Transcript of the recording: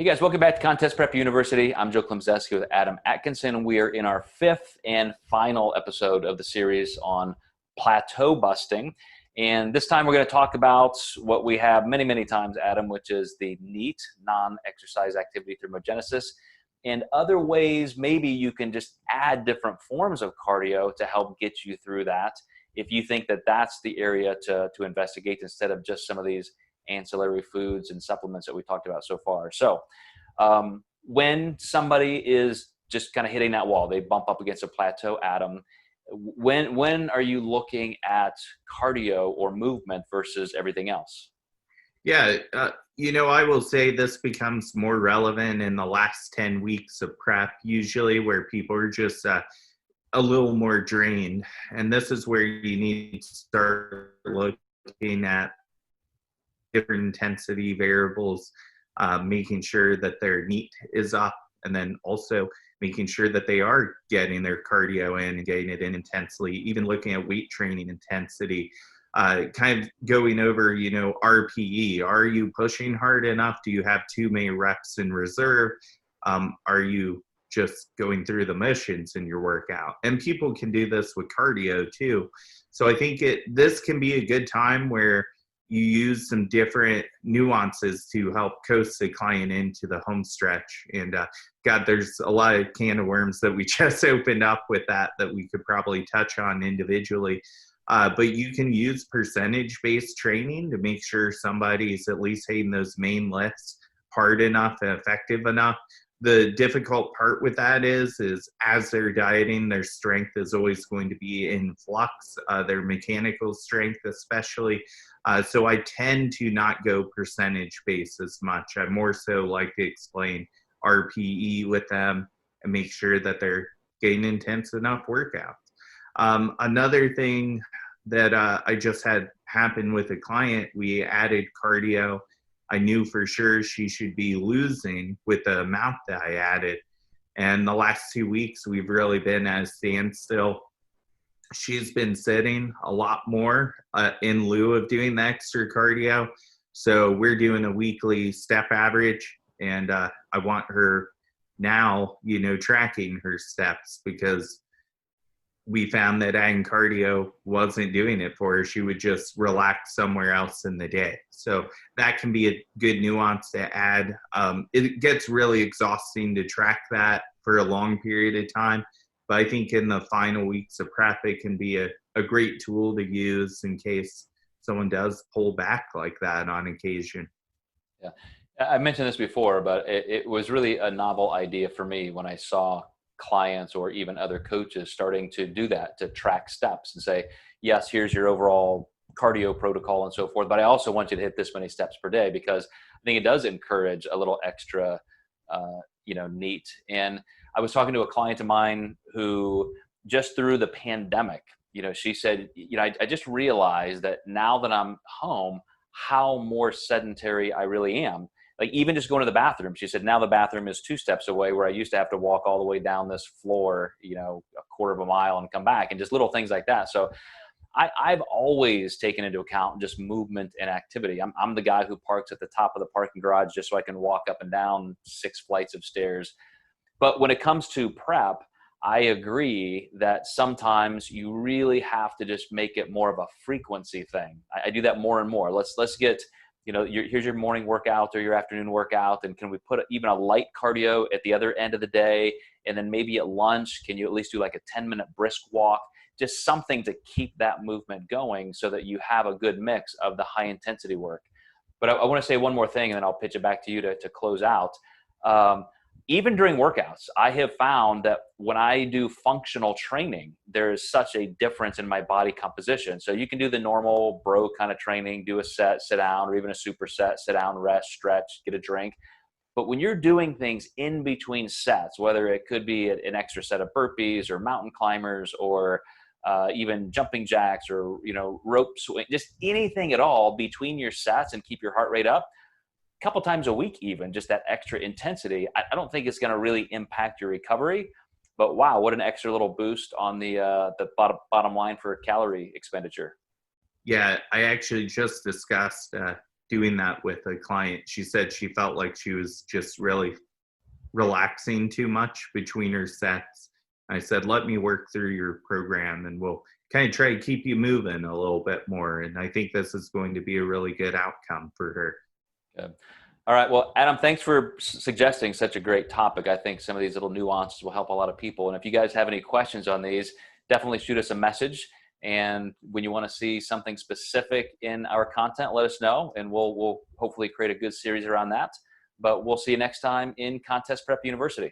Hey guys, welcome back to Contest Prep University. I'm Joe Klemczewski with Adam Atkinson. We are in our fifth and final episode of the series on plateau busting. And this time we're going to talk about what we have many, many times, Adam, which is the NEAT, non-exercise activity thermogenesis, and other ways maybe you can just add different forms of cardio to help get you through that if you think that that's the area to investigate instead of just some of these ancillary foods and supplements that we talked about so far. So when somebody is just kind of hitting that wall, they bump up against a plateau, Adam, when are you looking at cardio or movement versus everything else? Yeah, I will say this becomes more relevant in the last 10 weeks of prep, usually where people are just a little more drained. And this is where you need to start looking at different intensity variables, making sure that their NEAT is up, and then also making sure that they are getting their cardio in and getting it in intensely, even looking at weight training intensity, kind of going over, RPE. Are you pushing hard enough? Do you have too many reps in reserve? Are you just going through the motions in your workout? And people can do this with cardio too. So I think this can be a good time where you use some different nuances to help coach the client into the home stretch. And God, there's a lot of can of worms that we just opened up with that we could probably touch on individually. But you can use percentage-based training to make sure somebody's at least hitting those main lifts hard enough and effective enough. The difficult part with that is as they're dieting, their strength is always going to be in flux, their mechanical strength especially. So I tend to not go percentage-based as much. I more so like to explain RPE with them and make sure that they're getting intense enough workouts. Another thing that I just had happen with a client, we added cardio. I knew for sure she should be losing with the amount that I added. And the last 2 weeks, we've really been at a standstill. She's been sitting a lot more in lieu of doing the extra cardio. So we're doing a weekly step average, and I want her now, tracking her steps, because we found that adding cardio wasn't doing it for her. She would just relax somewhere else in the day. So that can be a good nuance to add. It gets really exhausting to track that for a long period of time. But I think in the final weeks of prep, it can be a great tool to use in case someone does pull back like that on occasion. Yeah, I mentioned this before, but it was really a novel idea for me when I saw clients or even other coaches starting to do that, to track steps and say, yes, here's your overall cardio protocol and so forth, but I also want you to hit this many steps per day, because I think it does encourage a little extra, NEAT. And I was talking to a client of mine who just through the pandemic, she said, I just realized that now that I'm home, how more sedentary I really am. Like even just going to the bathroom, she said, now the bathroom is 2 steps away, where I used to have to walk all the way down this floor, a quarter of a mile and come back, and just little things like that. So I've always taken into account just movement and activity. I'm the guy who parks at the top of the parking garage just so I can walk up and down 6 flights of stairs. But when it comes to prep, I agree that sometimes you really have to just make it more of a frequency thing. I do that more and more. Let's get, here's your morning workout or your afternoon workout, and can we put even a light cardio at the other end of the day? And then maybe at lunch, can you at least do like a 10-minute brisk walk? Just something to keep that movement going so that you have a good mix of the high intensity work. But I want to say one more thing, and then I'll pitch it back to you to close out. Even during workouts, I have found that when I do functional training, there is such a difference in my body composition. So you can do the normal bro kind of training, do a set, sit down, or even a superset, sit down, rest, stretch, get a drink. But when you're doing things in between sets, whether it could be an extra set of burpees or mountain climbers or even jumping jacks or, rope swing, just anything at all between your sets and keep your heart rate up, couple times a week, even just that extra intensity, I don't think it's going to really impact your recovery. But wow, what an extra little boost on the bottom line for calorie expenditure. Yeah, I actually just discussed doing that with a client. She said she felt like she was just really relaxing too much between her sets. I said, let me work through your program and we'll kind of try to keep you moving a little bit more. And I think this is going to be a really good outcome for her. Good. All right. Well, Adam, thanks for suggesting such a great topic. I think some of these little nuances will help a lot of people. And if you guys have any questions on these, definitely shoot us a message. And when you want to see something specific in our content, let us know, and we'll hopefully create a good series around that. But we'll see you next time in Contest Prep University.